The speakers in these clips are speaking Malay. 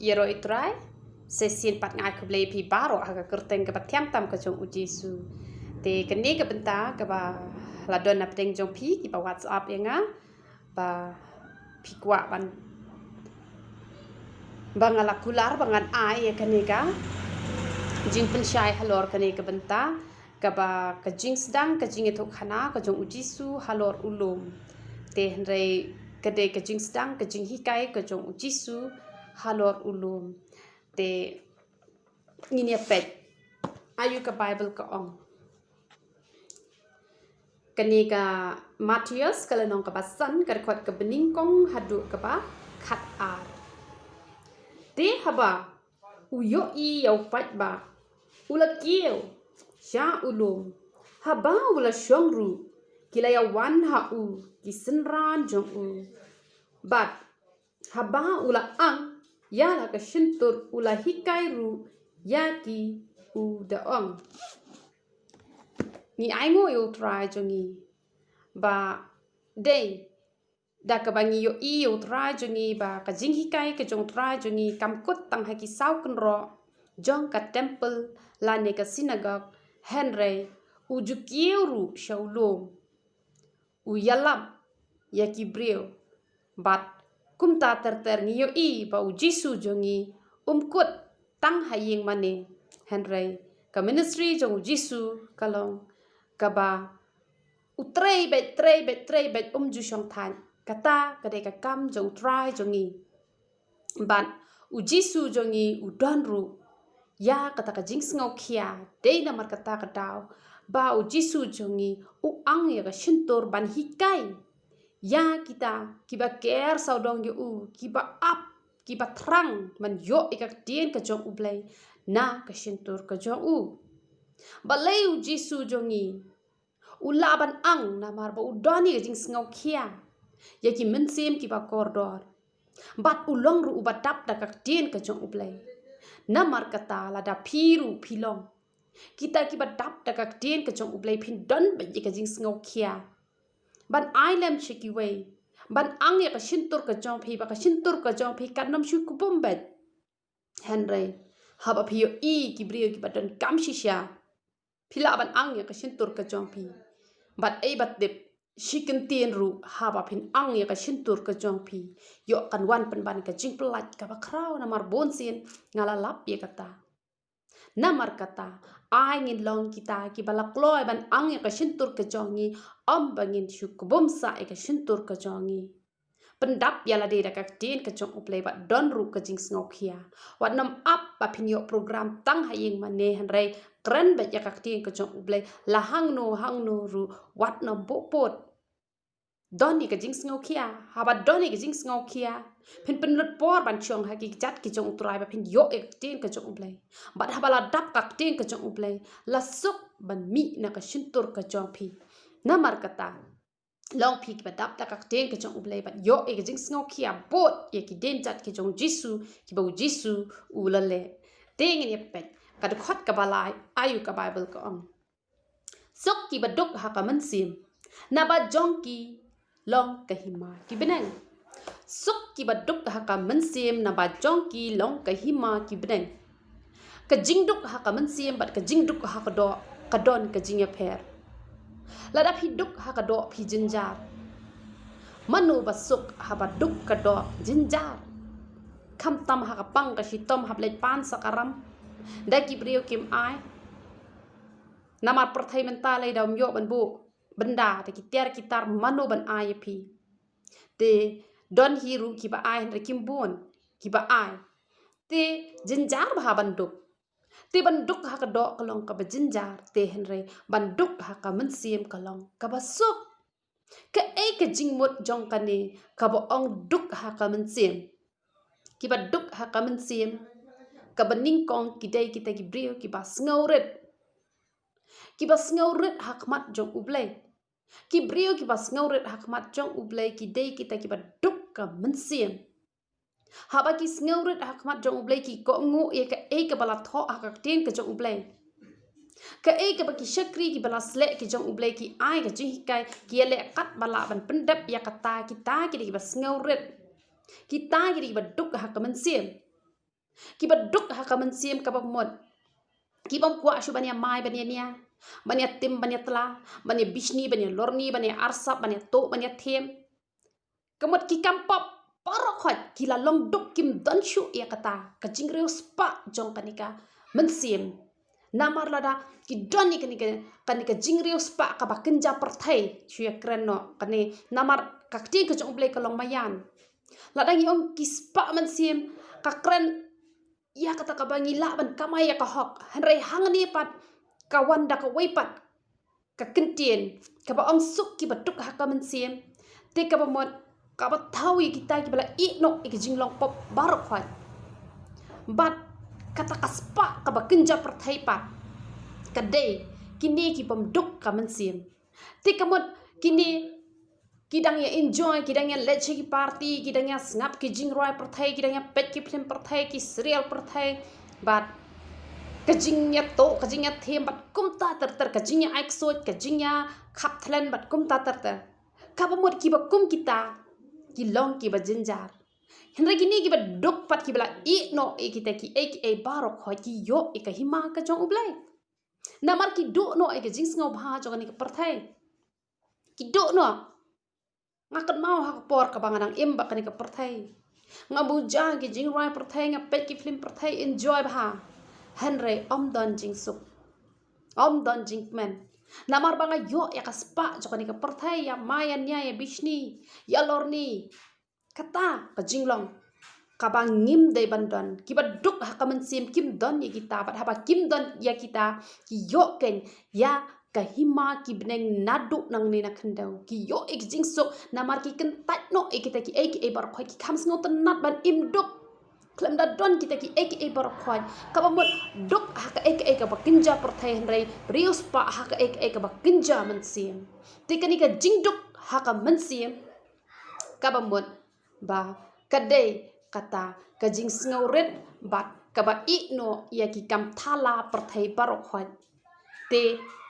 Yero itrai sesin pat ngai ke blei pi baro ha ka kerteng ke patiam tam ke jong ujisu te kene ke benta ke ba ladon na peteng jong pi ki ba WhatsApp yenga ba pi kwa ban bangala kular bangan ai ya kene ka jing pensyai halor kene ke benta ke ba ke jing sedang ke jing itu khana ke jong ujisu halor ulum te hendrai kede ke jing sedang ke jing hikai ke jong ujisu halor ulum te ngini pet ayu ke Bible ke ong kene ka Matius kala nong ka basan ka khot ke bening kong hadu ke ba khat ar te haba uyo I yau pat ba ula kieu sha ulum haba ula shongru kila ya wan ha u ki senran jong u bat haba ula ang ya la ka shintur ula hikai ru ya ki u da ong ni ai ngo yo try jongi ba day da ka bangi yo I yo try jongi ba ka jing hikai ka jong try jongi kam kut tang ha ki sau kun ro jong ka temple la ne ka synagogue henry u ju kieu shaulom u yalam ya ki brio bat kum ta ter ngi yo I ba u jisu jongi kut tang ha ying mane henry ka ministry jong jisu kalong ka ba utrei bet ju shong than kata kade ka kam jong try jongi ban u jisu jongi u don ru ya kata ka jing ngau khia de na mar kata ka daw ba u jisu jongi u ang ya ka shintor ban hikai ya kita kiba ker saudong yu u kiba up kiba trang man yo ikak tien ka jong u blai na ka shintor ka jong u balai u jisu jongi ulaban ang na mar ba udani jing ngau khia ya ki mensim ki ba kordor bat ulong ru ubatap da kak tien ka jong ublai na mar kata la da phiru philong kita ki ba dap da kak tien ka jong ublai phin don ba ka jing ngau khia ban ailem shiki way ban ang ya ka shintur ka jong phi ba ka shintur ka jong phi kanam shu kupum bet henry haba phi yo I ki brio ki ba don kam shisha phila ban ang ya ka shintur ka jong phi bat ai bat dip shikin tien ru haba phin ang ya ka shintur ka jong phi yo kan wan pen ban ka jing plat ka ba kraw na mar bon sin ngala lap ye kata na mar kata ai ngin long kita ki balak loy ban ang ya ka shintur ka jongi om bangin shuk bom sa e ka shintur ka jongi pendap ya la de da ka tien ka jong uplay ba don ru ka jing ngau khia wat nam up ba phin yo program tang ha yeng mane han rei kren ba ya ka tien ka jong uplay la hang no ru wat nam bo pot doni ka jing ngau khia haba doni ka jing ngau khia phin pen lut por ban chong ha ki chat ki jong utrai ba phin yo ek tien ka jong uplay bat haba la dap ka tien ka jong uplay la suk ban mi na ka shintur ka jong phi na mar kata long phi ki badap ta ka tien ka jong uplay bat yo ek jing ngau khia bot ye ki den chat ki jong jisu ki ba jisu ulale teng ni pet ka de khot ka balai ayu ka bible ka ong sok ki baduk ha ka mansim na ba jong ki long ka hima ki benang sok ki baduk ha ka mansim na ba jong ki long ka hima ki benang ka jingduk ha ka mansim bat ka jingduk ha ka do ka don ka jingya pher ladap hiduk ha ka do phi jinjar manu basuk ha ba duk ka do jinjar kham tam ha ka pang ka shitom ha blai pan sakaram da ki brio kim ai namar perthai menta lai daum yo ban bu benda te ki ter ki tar manu ban ai phi te don hiru ki ba ai re kim bon ki ba ai te jinjar ba ban duk te banduk ha ka do kalong ka ba jinjar te henry banduk ha ka mensim kalong ka ba sok ka e ka jingmut jong ka ni ka ba ong duk ha ka mensim ki ba duk ha ka mensim ka ba ning kong ki dai ki ta ki brio ki ba snauret hakmat jong ublay ki brio ki ba snauret hakmat jong ublay ki dai ki ta ki ba duk ka mensim haba ki snauret hakmat jong ublay ki ko ngu e ka bala tho ka tien ka jong ublay ka e ka ba ki shakri ki bala sle ki jong ublay ki ai ka ji kai ki le kat bala ban pendap ya kata kita ki ba snauret kita ki ba duk ha ka mensim Kiba duk ha ka mensim ka bamot. Kibam kuat shu bania mai bania nia. Bania tim bania tela, bania bishni, bania lorni, bania arsap, bania tok, bania them. Kemot ki kampop parokot kila long duk kim don shu ya kata. Ka jingreu spa jong kanika mensim. Namar lada ki doni kanika jingreu spa ka ba kenja perthai shu ya keren no kani namar kakti ke jong blai kalong mayan. Lada ngi om ki spa mensim ka keren ya kata ka bangi la ban kamai ya ka hok hanrei hangni pat kawan da ka weipat ka kentien ka ba ong suk ki batuk ha ka mensim te ka ba mot ka ba thawi kita ki bala I no ik jinglong pop barok khwat bat kata ka spa ka ba kenja perthai pat ka dei kini ki pom duk ka mensim te ka mot kini kidang ya enjoy kidang ya leche ki party kidang ya snap ki jingroi perthai kidang ya pet ki film perthai ki serial perthai bat kajingnya to kajingnya them bat kumta ter kajingnya aiksot kajingnya khap thlen bat kumta ter ka bamot ki ba kum kita ki long ki ba jinjar henre gini ki ba dok pat ki bala I no e kita ki e barok ho ki yo e ka hima ka jong ublai namar ki do no e ka jing sngo bha jong ni ka perthai ki do no ngakat mau hak por ka bangadang imba ka ni ka perthai ngabuja ki jing rai perthai ngapet ki film perthai enjoy bha henre om don jing suk om don jing men namar banga yo ya ka spa jong ni ka perthai ya mayan nya ya bishni ya lorni kata ka jinglong ka bang ngim dei bandon ki ba duk ha ka mensim kim don ya kita bat ha ba kim don ya kita ki yo ken ya kahima ki beneng nadu nang ni na khendau ki yo ek jing sok namar ki kentat no kita ki ek bar khoi ki kham sngo nat ban im duk klem da don kita ki ek bar khoi ka ba mot duk ha ka ek ba kinja perthai hendrai rius pa ha ka ek ba kinja mensim tikani ka jing duk ha ka mensim ka ba mot ba kadai kata ka jing sngo red bat ka ba I no ya ki kam thala perthai bar khoi te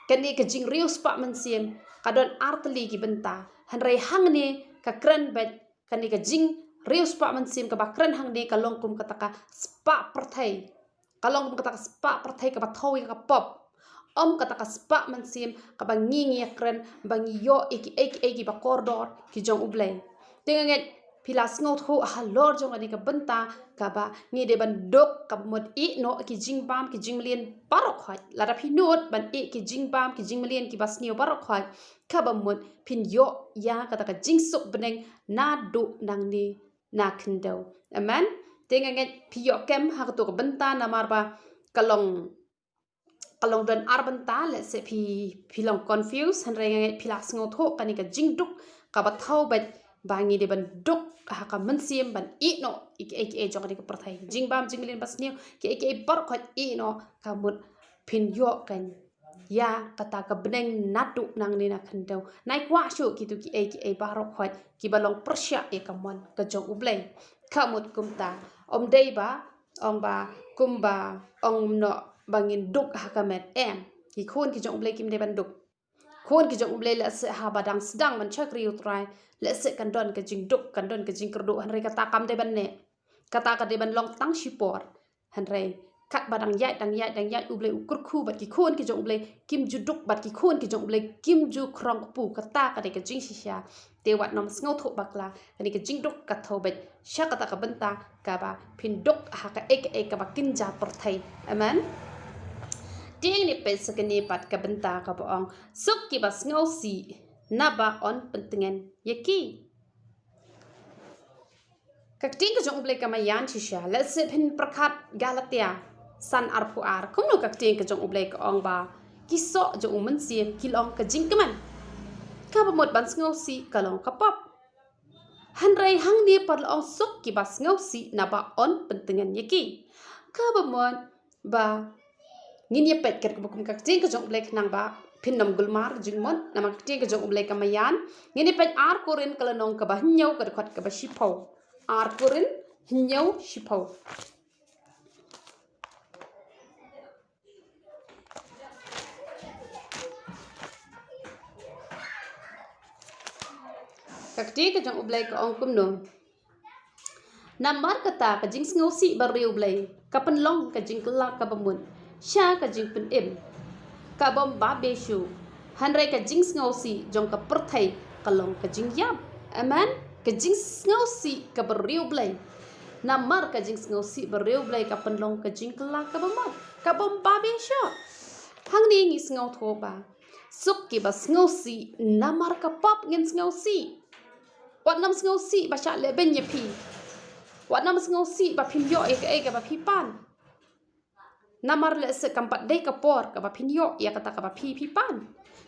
kani ka jing rius pa mensim kadon artli ki benta hanrei hangne ka kren bet kani ka jing rius pa mensim ka ba kren hangne ka longkum kataka spa perthai ka longkum kataka spa perthai ka ba thawi ka pop om kataka spa mensim ka ba ngingi kren bangi yo iki ba kordor ki jong ublai tenganget pilas ngot ho halor jong ani ka benta ka ba ngi de ban dok ka mod I no ki jing bam ki jing lien parok khoi la da pinot ban I ki jing bam ki jing lien ki bas niu parok khoi ka ba mod pin yo ya ka ta ka jing suk beneng na do nang ni na khindau amen tenganget pi yo kem ha ka to ka benta na mar ba kalong don ar benta le se pi long confuse han re pilas ngot ho kani ka jing duk ka ba thau ba bangi de ban duk ha ka mensim ban I no ik jong ni ka perthai jing bam jing lin bas niu ki ik par khot I no ka mut pin yo kan ya kata ka beneng natu nang ni na khandau nai kwa shu ki tu ki barok khot ki balong persya e ka mon ka jong ublai ka mut kumta om dei ba ong ba kumba ong no bangin duk ha ka met em ki khon ki jong ublai kim de ban duk khon ki jong ublai la se ha badang sedang man chak riu trai le se kan don ka jing duk kan don ka jing kerdu han re kata kam de ban ne kata ka de ban long tang shipor han re kat badang yai dang yai ublai ukur khu bat ki khon ki jong ublai kim ju duk bat ki khon ki jong ublai kim ju krong pu kata ka de ka jing shisha te wat nom sngo tho bakla ani ka jing duk ka tho bet sha kata ka benta ka ba pin duk ha ka ek ka ba kin ja perthai amen ting ni pe sakani pat ka benta ka boong suk ki bas ngau si na ba on pentengen yaki ka ting ka jong ublai ka mayan shisha la se phin prakhat galatia san arpu ar kum no ka ting ka jong ublai ka ong ba ki so jong men siem ki long ka jing kaman ka ba mot ban ngau si ka long ka pop han rai hang ni pat ong suk ki bas ngau si na ba on pentengen yaki ka ba mot ba ngin ye pet ker bukum ka ting ka jong ublai nang ba pin nom gulmar jingmon nama ting ka jong ublai ka mayan ngin ye pet ar korin kala nong ka ba nyau ka khot ka ba shipau ar korin nyau shipau ka ting ka jong ublai ka ong kum no Namar kata ka jing ngau si ba riu blai ka pen long ka jing kelak ka bamun sha ka jing pen im ka bom ba be shu hanrai ka jing ngau si jong ka perthai ka long ka jing yap aman ka jing ngau si ka ba riu blai namar ka jing ngau si ba riu blai ka pen long ka jing kelak ka bamun ka bom ba be shu hang ni ngi ngau tho ba suk ki ba ngau si namar ka pop ngin ngau si wat nam ngau si ba sha le ben ye pi wat nam ngau si ba pin yo e ka ba pi pan namar le se kampat dei ka por ka ba pin yo ya kata ka ba pi pan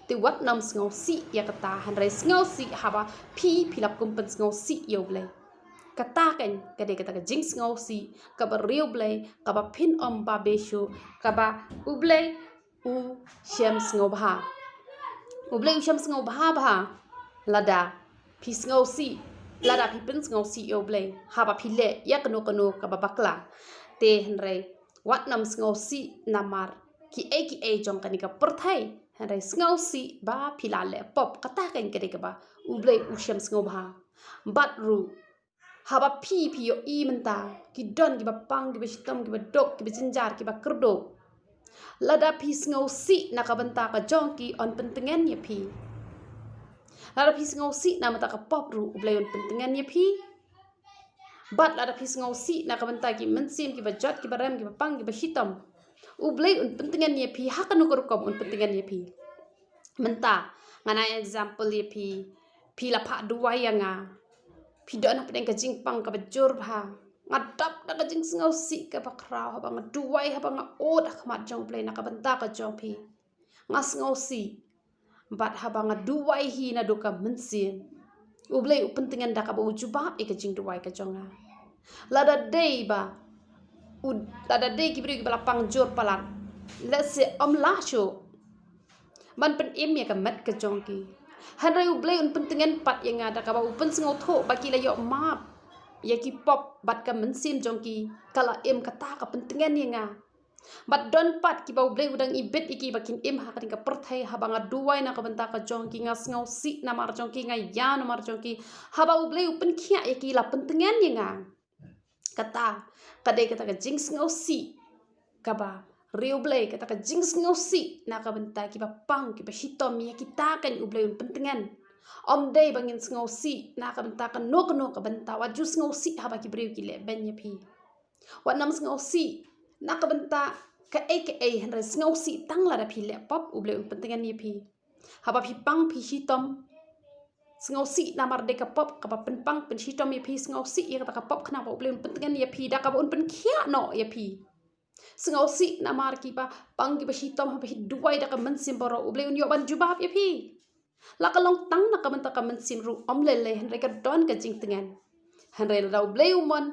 ti wat nam ngau si ya kata han rai ngau si ha ba pi lap kum pen ngau si yo ble kata kan ka dei kata ka jing ngau si ka ba riu ble ka ba pin om ba be shu ka ba u ble u shem ngau ba u ble u shem ngau ba lada pi ngau si lada pi pen ngau si yo ble ha ba pi le ya kanu ka ba bakla te han rai wat nam ngau si namar ki e jong kani ka perthai han rai ngau si ba pi la le pop kata kan ke ka ba u ble u shem ngau ba bat ru ha ba pi yo I menta ki don ki ba pang ki ba shitam ki ba dok ki ba jinjar ki ba kerdo lada pi ngau si na ka benta ka jong ki on pentengen ye pi lada pi ngau si na mata ka pop ru u ble on pentengen ye pi bat lada pi ngau si na ka benta ki mensim ki ba jot ki ba rem ki ba pang ki ba shitam u ble on pentengen ye pi hakanu ko kom on pentengen ye pi menta ngana example ye pi la pha duai nga pi don apa deng ka jing pang ka ba jur ba ngadap na ka jing ngau si ka ba krau ha ba ngaduai ha ba nga od khmat jong ble na ka benta ka jong pi ngas ngau si bat ha ba ngaduai hi na do ka mensim u ble u pentengen da ka ba ujuba e ka jing duai ka jonga lada dei ba lada dei ki bri ki ba pang jur palat let's say la sho man pen im ya ka mat ka jong ki han rai u ble un pentengen pat yang ada ka ba u pen ngau tho ba ki la yo map ya ki pop bat ka mensim jong ki kala im kata ka pentengen yang bat don pat ki ba u ble udang ibet iki ba kin im ha ka ka perthai ha ba nga duai na ka benta ka jong ki ngas ngau si na mar jong ki nga ya na mar jong ki ha ba u ble u pen khia ya ki la pentengen yang kata kadai kata ka jing ngau si ka ba riu ble kata ka jing ngau si na ka benta ki ba pang ki ba hitom ya kita kan u ble un pentengen om dei bangin ngau si na ka benta ka no ka benta wa jus ngau si ha ba ki briu ki le ben ya pi wa nam ngau si na ka benta ka han res ngau si tang la da pi le pop u ble un pentengen ya pi ha ba pi pang pi hitom ngau si na mar de ka pop ka ba pen pang pen hitom ya pi ngau si ya ka pop khna ba u ble un pentengen ya pi da ka ba un pen khia no ya pi ngau si na mar ki ba pang ki ba hitom ha ba hi duai da ka mensim boro u ble un yo ban jubab ya pi la ka long tang na ka benta ka mensim ru om le han re ka don ka jing tengen han re la u ble u mon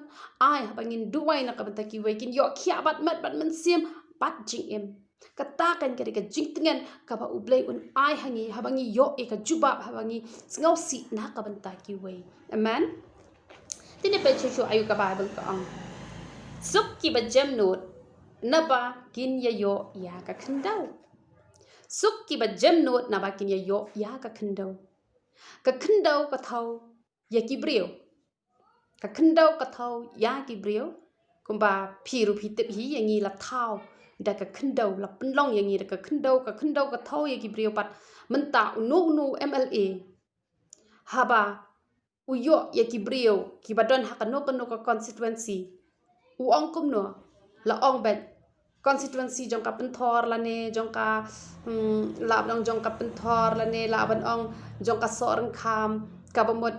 ai ha bangin duai na ka benta ki we kin yo khia bat mat bat mensim bat jing em kata kan ka jing tengen ka ba u ble un ai hangi ha bangi yo e ka jubab ha bangi ngau si na ka benta ki we amen tini pe chu ayu ka bible ka ang suk ki ba jam note naba kin ya yo ya ka khandau suk ki ba jam note naba kin ya yo ya ka khandau ka thau ya ki brio ka khandau ka thau ya ki brio kumba phiru phi tip hi yangi la thau da ka khandau la penlong yangi da ka khandau ka thau ya ki brio pat menta nu mla haba uyo ya ki brio ki ba don ha ka no ka constituency u ong kum no la ong bet constituency jong ka penthor la ne jong ka la bang jong ka penthor la ne la ban ong jong ka sorang kham ka bamot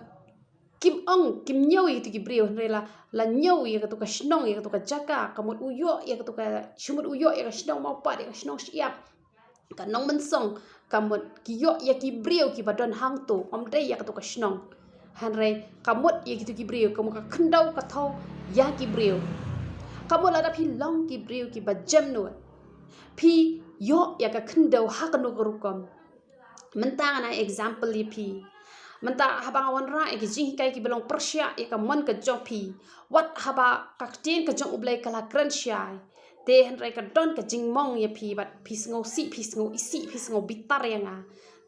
kim ong kim nyau yi ki brio re la nyau yi ka to ka shnong yi ka to ka jaka ka mot uyo yi ka to ka shumut uyo yi ka shnong mau pa yi ka shnong siap ka nong men song ka mot ki yo yi ki brio ki ba don hang to om dei yi ka to ka shnong han re ka mot yi ki brio ka mo ka khandau ka thau ya ki brio kamu lada pi long ki brio ki ba jam no pi yo ya ka khandau ha ka no rukom menta na example li pi menta habang awan ra ki jing kai ki belong persia ya ka mon ka jong pi wat haba ka tin ka jong ublai kala kran shai te han rai ka don ka jing mong ya pi bat pi ngo si pi ngo isi pi ngo bitar ya nga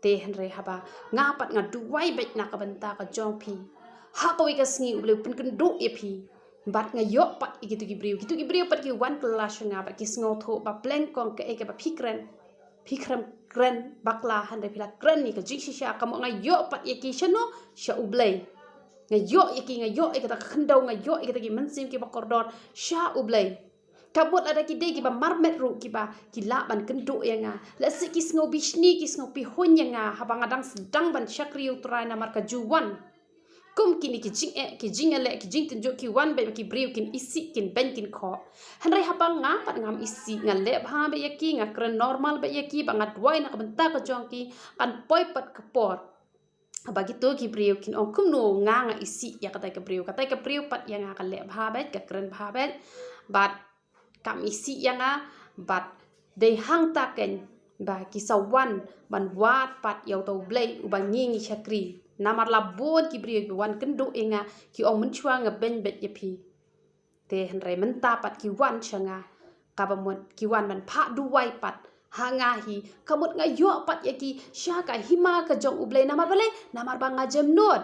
te han rai haba nga pat nga duwai bet na ka benta ka jong pi ha ko ka sngi ublai pun kan do ya pi bat ngayok pat gitu gibriu pat ki wan kelas nga bat ki sngo tho ba pleng kong ke ba phikren bakla hande pila kren ni ka jishisha kamo ngayok pat ki shano sha ublay ngayok kita khendau ngayok kita ki mensim ki ba kordor sha ublay kabut ada ki de ki ba marmet ru ki ba ki la ban kendo yanga la si ki sngo bishni ki sngo pi hon yanga habang adang sedang ban syakri utrai na marka juwan kum kini ki jing ele ki jing tunjuk ki wan be ki briu kin isi kin ben kin kho hanrai habang nga pat ngam isi ngale bha be yaki nga kren normal be yaki ba ngat wai na benta ka jong ki kan poi pat ka por bagi tu ki briu kin ong kum no nga isi ya kata ka briu pat yang nga kale bha be ka kren bha be bat kam isi yang bat de hang taken ba ki sawan ban wat pat yau to blai u ba ngi chakri namar labon ki brio wan kendo inga ki ong menchua nga ben bet yapi te henre menta pat ki wan changa kabamot ki wan man pha duwai pat hanga hi kamut nga yo pat yaki sha ka hima ka jong ublai namar bale namar ba nga jem not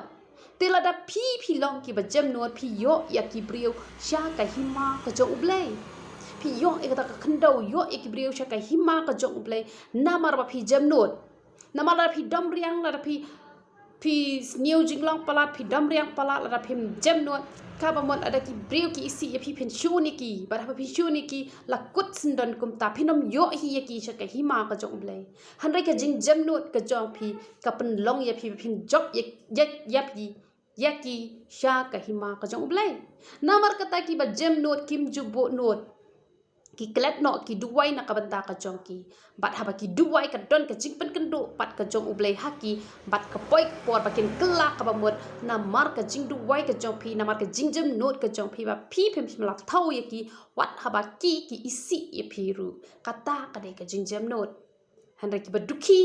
telada pi long ki ba jem not pi yo yaki brio sha ka hima ka jong ublai pi yo ikata ka kendo yo yaki brio sha ka hima ka jong ublai namar ba pi jem not namar la pi dom riang la pi new jinglong palat pi dam riang palat la phim jem no ka ba mon ada ki breu ki isi ya pi pension ni ki ba ha pension ni ki la kut sindon kum ta phinom yo hi ya ki cha ka hima ka jong blai han rai ka jing jem no ka jong pi ka pen long ya pi phim job ya pi ya ki sha ka hima ka jong blai namar kata ki ba jem no kim jubo no ki klet no ki duwai na kabanta ka jong ki bat haba ki duwai ka don ka jingpen kendo pat ka jong ublai haki bat ka poi por bakin kela ka bamot na mar ka jing duwai ka jong pi na mar ka jingjem not ka jong pi ba pi phim la thau ye ki wat haba ki isi ye pi ru kata ka de ka jingjem not han ki ba duki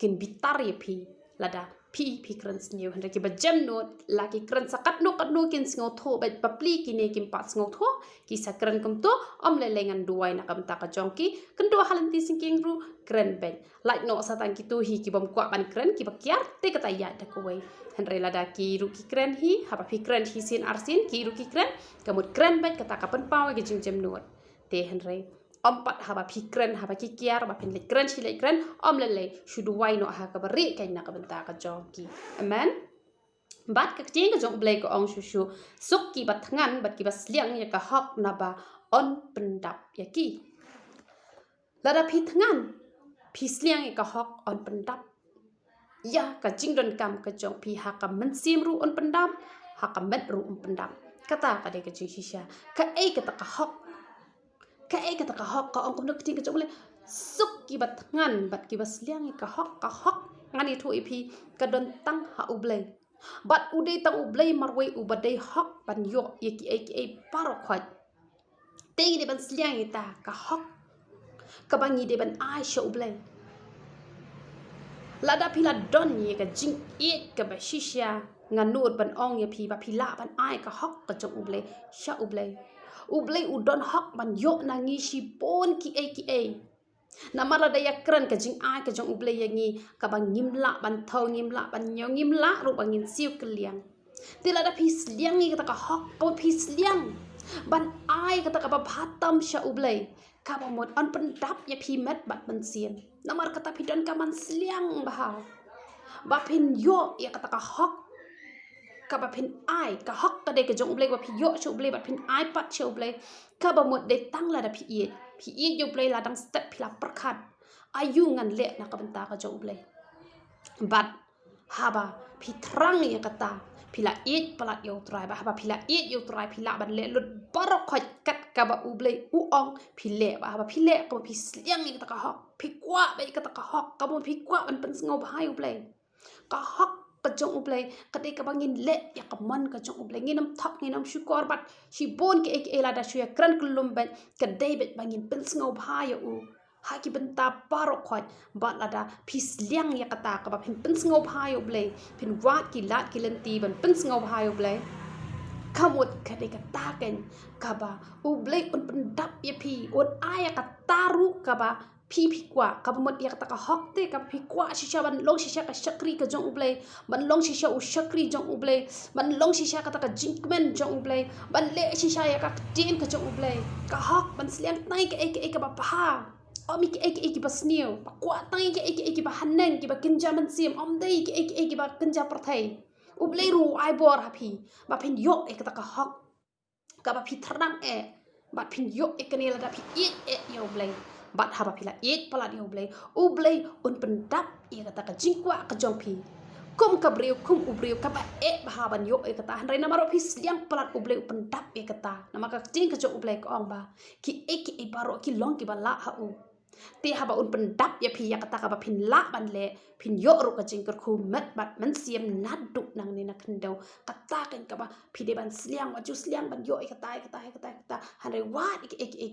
kin bitar ye pi lada pi kren snew han ki ba jem not la ki kren sakat no kat no kin sngo tho ba papli ki ne kim pat sngo tho ki sa kren kum to om le lengan duai na kam ta ka jong ki ken do halan ti singking ru kren ben like no satan ki tu hi ki bom kwa ban kren ki ba kyar te ka ta ya da ko wei han re la da ki ru ki kren hi ha pa pi kren hi sin arsin ki ru ki kren kamut kren ben ka ta ka pan paw ki jing jem not te han re ompat haba pikren haba kikiar ba pen lekren si lekren om lele shudu wai no ha ka bari kai na ka benta ka jongki amen bat ka ting ka jong blai ko ong shu suk ki bat ngan bat ki bas liang ya ka hok na ba on pendap ya ki lada pi ngan pi sliang ya ka hok on pendap ya ka jing don kam ka jong pi ha ka mensim ru on pendap ha ka met ru on pendap kata ka de ka jing shisha ka ei ka ta ka hok kata ka hok ka ong kum nak ting ka jong le suk ki bat ngan bat ki bas liang ka hok ngani thu ipi ka don tang ha ublai bat udai tang ublai marwai ubadai hok ban yo yeki ai paro khwat te de ban liang ta ka hok ka bangi de ban ai sha ublai lada pila don ye ka jing it ka ba shisha nganut ban ong ye pi ba pila ban ai ka hok ka jong ublai sha ublai udon hok ban yo na ngi shi pon ki ai namara da yakran ka jing ai ka jong ublai yangi ka bang ngimla ban thau ngimla ban nyong ngimla ru bang ngin siu kliang tila da pis liang ni ka hok ko pis liang ban ai ka ba bhatam sha ublai ka ba mod on pendap ya pi met bat ban sien namar kata pi don ka man sliang ba ba pin yo ya ka hok ka ba pin ai ka hok ka de ka jong ublai ba pi yo chu ublai ba pin ai pat chu ublai ka ba mod de tang la da pi yo ublai la dang step pi la perkhat ayu ngan le na ka benta ka jong ublai bat haba pi trang ya kata pila palat yo try ba haba pila yo try pila ban le lut barok khot kat ka ba ublai u ong pile ba haba pile ka pi sliang ni ka hok pi kwa ba ka hok ka mo pi kwa ban pen ngau ba hai ublai ka hok ka jong ublai ka de ka bangin le ya ka man ka jong ublai nginam thak nginam syukor bat si bon ke ek ela da shuya kran kulum ban ka david bangin pen ngau ba ya u haki benta parok khot bat lada pis liang ya kata ka ba pen ngau ba ya ublai pen wat ki lat ki lenti ban pen ngau ba ya ublai kamut ka de ka taken ka ba ublai un pendap ya pi un aya ka taru ka ba Pi kwa ka mot ya ta ka hok te ka pi kwa shisha ban long shisha ka shakri ka jong ublay ban long shisha u shakri jong ublay ban long shisha ka ta ka jinkmen jong ublay ban le shisha ya ka tin ka jong ublay ka hok ban sliang tai ka ba pa Omi ki ba snew ba kwa tai ki ba haneng ki ba kinja man sim om dei ki ba kinja perthai ublay ru ai bor happy ba pin yok ta ka hok ka ba pi thrang ba pin yok ni la da pi yo ublay bat haba pila pala di ublay un pendap kata ka jingkwa ka jongpi kum ka breu kum ubreu ka ba bahaban yo kata hanrai namaro pis liang palat ublay pendap kata nama ka ting ka jong ublay ko ong ba ki baro ki long ki ba la ha u ti haba un pendap ya pi ya kata ka ba pin la ban le pin yo ru ka jing ka khu mat bat man siam naduk nang ni na kendo kata kan ka ba pi de ban sliang wa ju sliang ban yo kata hanrai wat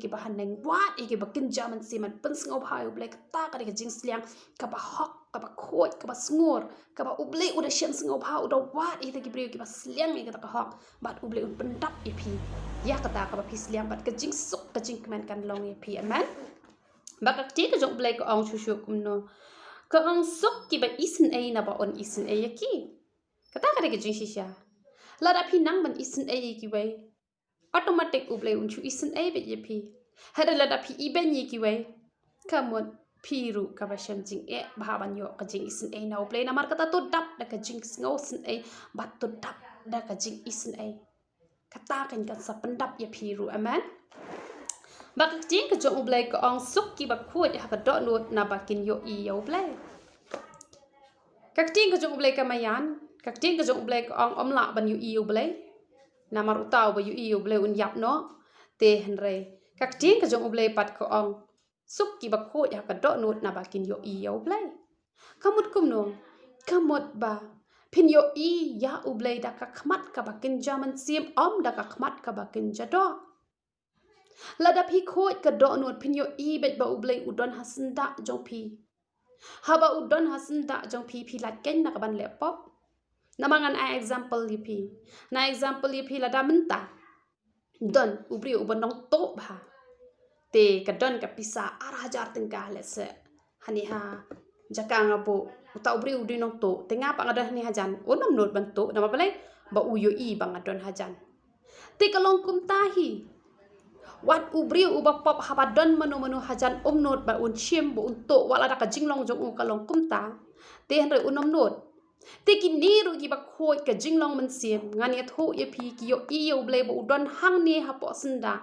ki ba haneng wat ba kin jaman siam man pen ngau phai ublay kata ka de jing sliang ka ba hok ka ba khoi ka ba sngur ka ba ublay uda shen ngau phai uda wat ki breu ki ba sliang kata ka hok bat ublay un pendap ya pi ya kata ka ba pi sliang bat ka jing suk ka jing kemen kan long ya pi amen bakak ti ka jong blay ko ang shushu kumno ka ang sok ki ba isin ay na ba on isin ay ki kata ka de jing shisha la da pi nang ban isin ay ki way automatic ublay un chu isin ay be ye pi hada la da pi iben ye ki way kamon piru ka ba shem jing bahaban yo ka jing isin ay na ublay na mar kata to dap da ka jing ngo sin ay bat to dap da ka jing isin ay kata kan ka sa pendap ye piru amen bakak jing ka jong ublay ko ang suk ki ba khut ha ka do not na bakin yo yo ublay kak ting ka jong ublay ka mayan kak ting ka jong ublay ko ang omla ban yo ublay na mar utaw ba yo ublay un yap no te henre kak ting ka jong ublay pat ko ang suk ki ba khut ha ka do not na bakin yo ublay kamut kum no kamut ba pin yo ya ublay da ka khmat ka bakin jaman sim om da ka khmat ka bakin jado lada pi khoi ka do not pin yo bet ba ublay udon hasenda jong pi haba udon hasenda jong pi lat ken na ka ban laptop namangan a example li pi na example li pi lada menta don ubri uban dong to ba te ka don ka pisa arajar tengka lese hani ha jakang abu uta ubri udi nong to tenga pa ngadah ni hajan onom not ban to nama balai ba uyo bang adon hajan te kalong kum tahi wat ubriu uba pop habadon manu hajan not ba un chim bo unto wala da ka jinglong jong kalong kumta te han re unom not te ki niru ki ba khoi ka jinglong man sim ngani tho ye pi ki yo ble bo udon hang ni ha po senda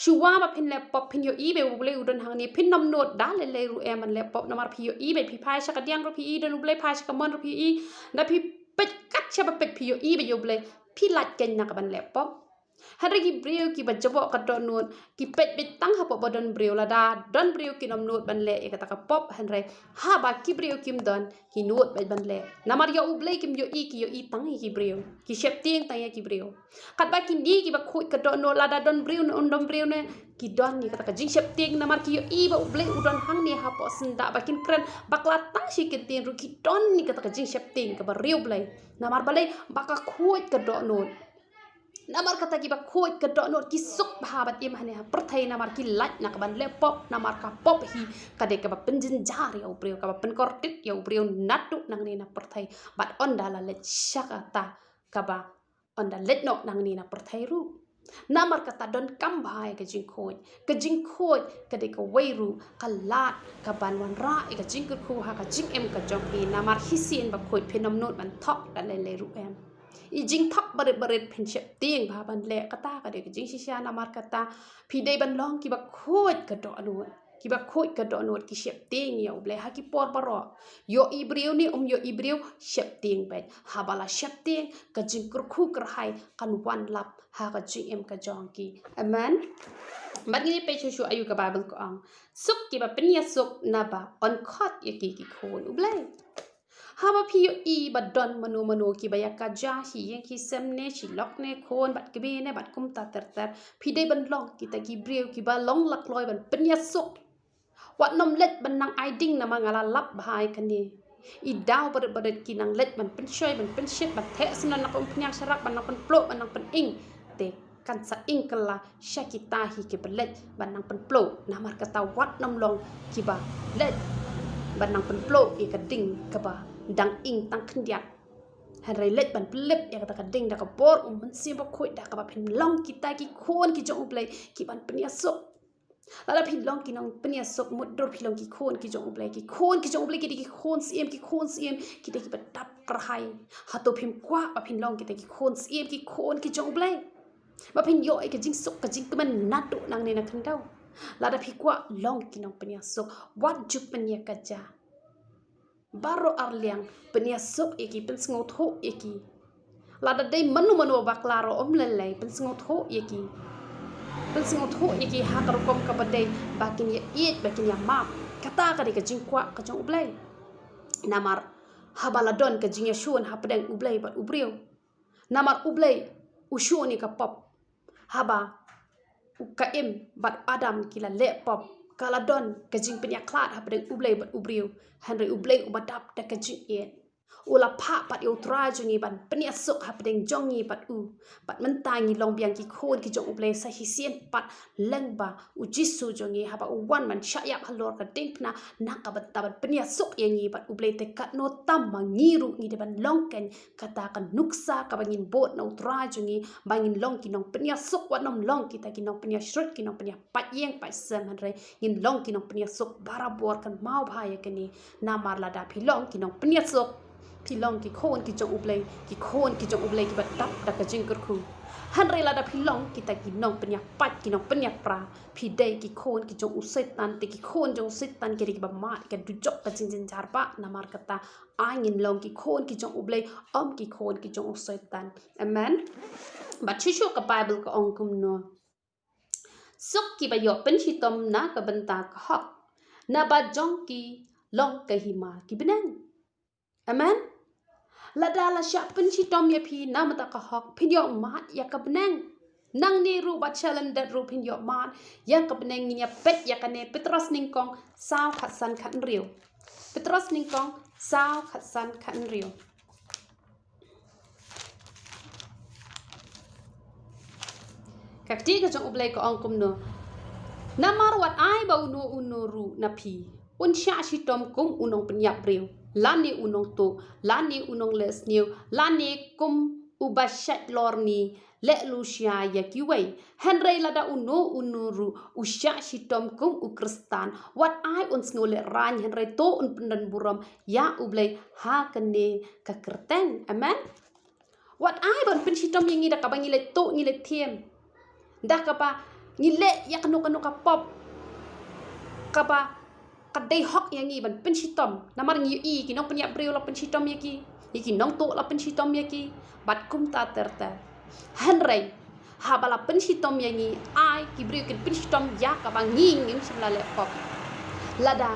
shuwa ba pin laptop pin yo be ble udon hang ni pin nom not da le ru e man laptop namar pi yo be pi phai sha ka diang ro pi den ble phai sha ka mon ro pi na pi pet kat cha ba pet pi yo be yo ble pi lat ken na ka ban laptop hari ki breu ki ba jabo ka don not ki pet tang ha po ba don breu la da don breu ki nom not ban le e kata ka pop hanre ha ba ki breu kim don ki not ban le namar yo ublay kim yo tang ki breu ki shep ting tang ki breu kat ba ki ni ki ba khoi ka don not la da don breu no don breu ne ki don ni kata ka jing shep ting namar ki yo ba ublay udon hang ni ha po senda ba kin kren bakla tang shi ki tin ru ki don ni kata ka jing shep ting ka ba riu blay namar balai ba ka khoi ka don not namar kata ki ba khoi ka do not ki suk bahabat im hane ha perthai namar ki lat na ka ban le pop namar ka pop hi ka de ka ba penjin jar ya ubreu ka ba pen kortit ya ubreu natu nang ni na perthai bat onda la le shakata ka ba onda let no nang ni na perthai ru namar kata don kam bhai ka jing khoi ka de ka weiru ka lat ka ban wan ra ka jing ku ha ka jing em ka jong pi namar hisin ba khoi phenom not ban thok da le ru em jing thap baret pen shep ting ba ban le kata ka de jing shisha namar kata pi dei ban long ki ba khoi ka do anu ki ba khoi ka do anu ki shep ting ya uble ha ki por baro yo ibreu ni yo ibreu shep ting bet ha bala shep ting ka jing khu hai kan wan lap ha ka jing em ka jong ki amen bagi pe chu ayu ka bible ko ang suk ki ba penya suk na ba on khot ye ki khon uble haba pi yo ba don manu ki baya ka ja hi yang ki semne chi lok ne khon bat ke be ne bat kum ta ter pi dei ban long ki ta ki breu ki ba long lak loi ban penya sok wat nom let ban nang ai ding na mangala lap bhai kani i daw baret ki nang let ban pen shoi ban pen shit ban the sunan na kon pnyang sarak ban na kon plok ban nang pen ing te kan sa ingkala syakita hi ke belet banang penplo namar kata wat nam long kiba let banang penplo i kading kaba dang ing tang khndiat hanrai let ban plep ya kata kading da ka bor mensi ba khoi da ka ba phin long kita ki khon ki jong ublai ki ban penia sok lala phin long ki nong penia sok mut dor phin long ki khon ki jong ublai ki jong ublai ki khon siem ki de ki ba tap krahai ha to phim kwa ba phin long ki de ki khon siem ki jong ublai ba phin yo ai ka jing sok ka jing man na do nang ne na khan dau lada phi kwa long ki nong penia sok wat juk penia ka ja baro arliang penia sok eki pen sngo tho eki lada dei manu baklaro omlelai pen sngo tho eki pen sngo tho eki ha kar kom ka badai bakin ya it bakin ya map kata ka de ka jingkwa ka jong ublai namar habaladon ka jingya shun ha pedang ublai bat ubriu namar ublai ushuni ka pop haba ukaim bat adam kila le pop kaladon ka jing penya klat ha pedang ublai bat ubriu hanre ublai ubadap da ka jing yen ula pha pat yo tra jungi ban penia sok ha pedang jongi pat u pat mentangi long biang ki khon ki jong ublai sa hisien pat lengba ujisu jongi ha ba uwan man syak halor ka dingna naka bat tabat penia sok yengi pat ublai te kat no tam mangiru ngi de ban longken kata kan nuksa ka bangin bot na utra jungi bangin long ki nong penia sok wat nom long kita ki nong penia shrut ki nong penia pat yeng pat sem hanre ngin long ki nong penia sok barabor kan mau bhaya kani namar lada philong ki nong penia sok philong ki khon ki jong ublai ki khon ki jong ublai ki bat tap da ka jing kur khu hanre lada philong kita ki nong penya pat ki nong penya pra phi dei ki khon ki jong usetan te ki khon jong setan ki ba ma ka du jok ka jing jing jar pa namar kata angin long ki khon ki jong ublai ki khon ki jong usetan amen bat chisho ka bible ka ong kum no suk ki ba yo pen chi tom na ka banta ka hok na ba jong ki long ka hima ki benang amen lada la sha pen chi tom ya phi na mata ka hok phin yo mat ya ka benang nang ni ru ba chalan dat ru phin yo mat ya ka benang ni ya pet ya ka ne petros ning kong sao khat san khat riu petros ning kong sao khat san khat riu kakti ka jong ublai ko ong kum no namar wat ai ba uno ru na phi un sha shi tom kum unong penyap riu lani unong to lani unong les new lani kum ubashat lorni le lucia ya kiwei henry lada uno ru usha shi tom kum ukristan wat ai un snole ran henry to un pendan buram ya ublai ha kene ka kerteng amen wat ai ban pen shi tom yangi da ka bangi le to ngi le thiem dah kapa ngile ya kanu ka pop kapa kadai hok yang ngi ban pen shitom namar ngi i ki nong penya breu la pen shitom yaki iki nong to la pen shitom yaki bat kum ta terta hanrei ha bala pen shitom yang ngi ai ki breu ki pen shitom ya ka bang ngi ngi sala le pop lada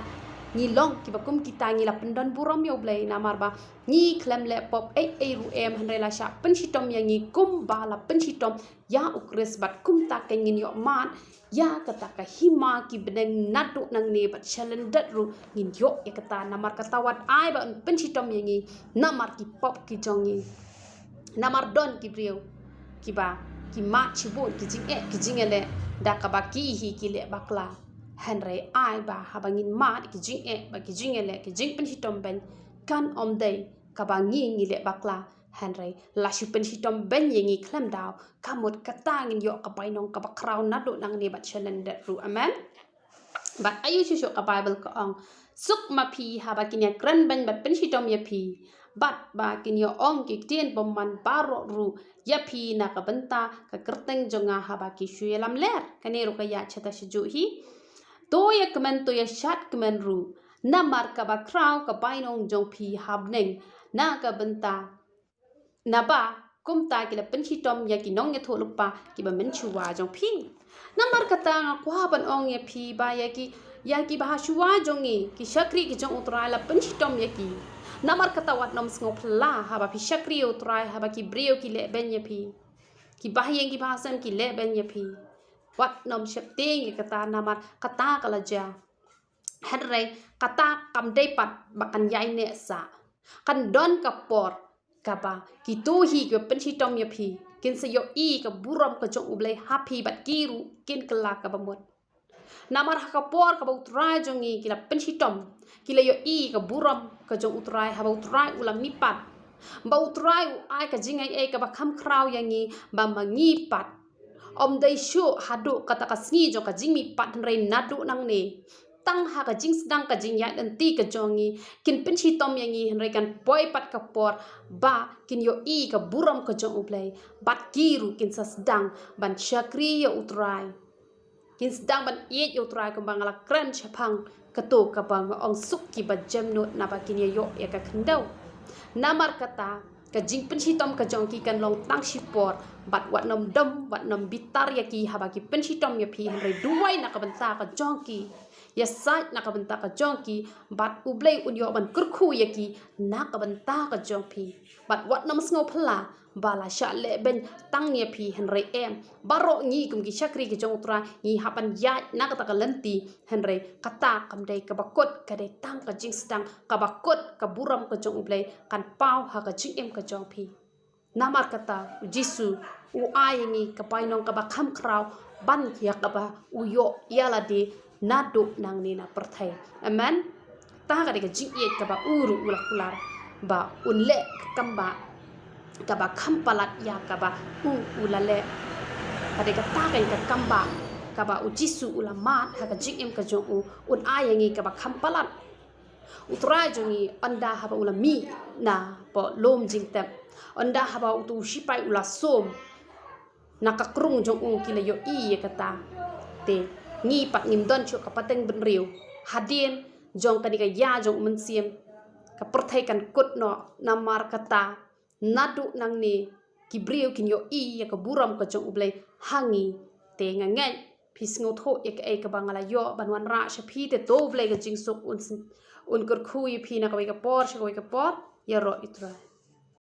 ngi long ki bakum kita ngi la pendon burom yo blai namar ba ngi klem le pop ai ru em hanrei la sha pen shitom yang ngi kum ba la pen shitom ya ukres bat kum ta ka ngin yo man ya kata ka hima ki beneng nadu nang ne bat chalendat ru ngin yo ya kata namar kata wat ai ba pen shitom yang ngi namar ki pop ki jongi namar don ki breu ki ba ki ma chibon ki jingele da ka ba ki hi ki le bakla henry ai ba habangin ma ki ba ki jingele ki jing pen shitom ben kan om dei ka ba ngi le bakla henry la shu pen shitom ben yengi klem daw kamut kata ngin yo ka pai nong ka ba kraw nadu nang ne ba chalendat ru amen bat ayu shu ka bible ka ong suk ma phi haba kinya gran ben bat pen shitom ya phi bat ba kinyo ong ki tien bomman baro ru ya phi na ka benta ka kerteng jonga haba ki shu lam ler kaneru ka ya chata shu hi to ya kemen to ya shat kemen ru na mar ka ba kraw ka pai nong jong phi habneng na ka benta na ba kum ta ki la pen shitom ya ki nong ya tho lupa ki ba men chuwa jong phi na mar kata nga kwa ban ong ya phi ba ya ki ba shuwa jongi ki shakri ki jong utra la pen shitom ya ki namar kata wat nom sngo phla ha ba phi shakri utra ha ba ki breu ki le ben ya phi ki ba yeng ki ba sam ki le ben ya phi wat nom shep ting ki kata namar kata kala ja hadrai kata kam dei pat bakan yai ne sa kan don ka por kaba ki tu hi ki pen shitom ya phi kin se yo I ka buram ka jong ublay happy bat kiru kin kelak ka bamot namar hakapor ka utrai jongi kila pensitom kila yo I ka buram ka jong utrai haba utrai ulam mipat ba utrai u ai ka jingai ka ba kham kraw yangi ba mangi pat om dai shu hadu kata ka sngi jo ka jingmi pat rei nadu nang ne tang ha ka jing sedang ka jing ya dan ti ka jongi kin pensitom yangi rei kan boy pat ka por ba kin yo I ka buram ka jong ublay bat kiru kin sa sedang ban syakri yo utrai kin sedang ban iet yo utrai ka bangala kran chapang kato ka bang ong suk ki ba jamnut na ba kin yo ya ka kendau namar kata ka jing pensitom ka jong ki kan long tang sipor bat wat nom dom wat nom bitar ya ki haba ki pensitom ya phi rei duai na ka banta ka jong ki ya sai na ka banta ka jong ki bat ublay un yo ban kurkhu ya ki na ka banta ka jong phi bat wat nom sngo phla bala sha le ben tang ya phi rei em baro ngi kum ki chakri ki jong tra ngi hapan ya na ka ta ka lenti rei kata kam dei ka bakot ka dei tang ka jing sedang ka bakot ka buram ka jong ublay kan pau ha ka jing em ka jong phi namar kata jisu u ayengi ka painong ka ba kham kraw ban ya ka ba u yo yala de nadu nang ni na perthai amen ta ka de ka jing ye ka ba uru ula kular ba unle kamba ka ba kham palat ya ka ba ulale ka de ka ta ka kamba ka ba u jisu ulamat ha ka jing em ka jong u un ayengi ka ba kham palat utrai jongi anda haba ulami na po lom jing tep anda haba utu shipai ula som nakakrung jong kila yo I kata te ngi pat ngim don chu kapateng ben riu hadien jong kanika ya jong mensiem ka perthai kan kut no namar kata nadu nang ni kibriu kin yo I ya ka buram ka jong ublay hangi te ngangai phis ngotho ek e ka bangala yo banwan ra shapi te to blay ka jing sok un kur khui phi na ka por ya ro itra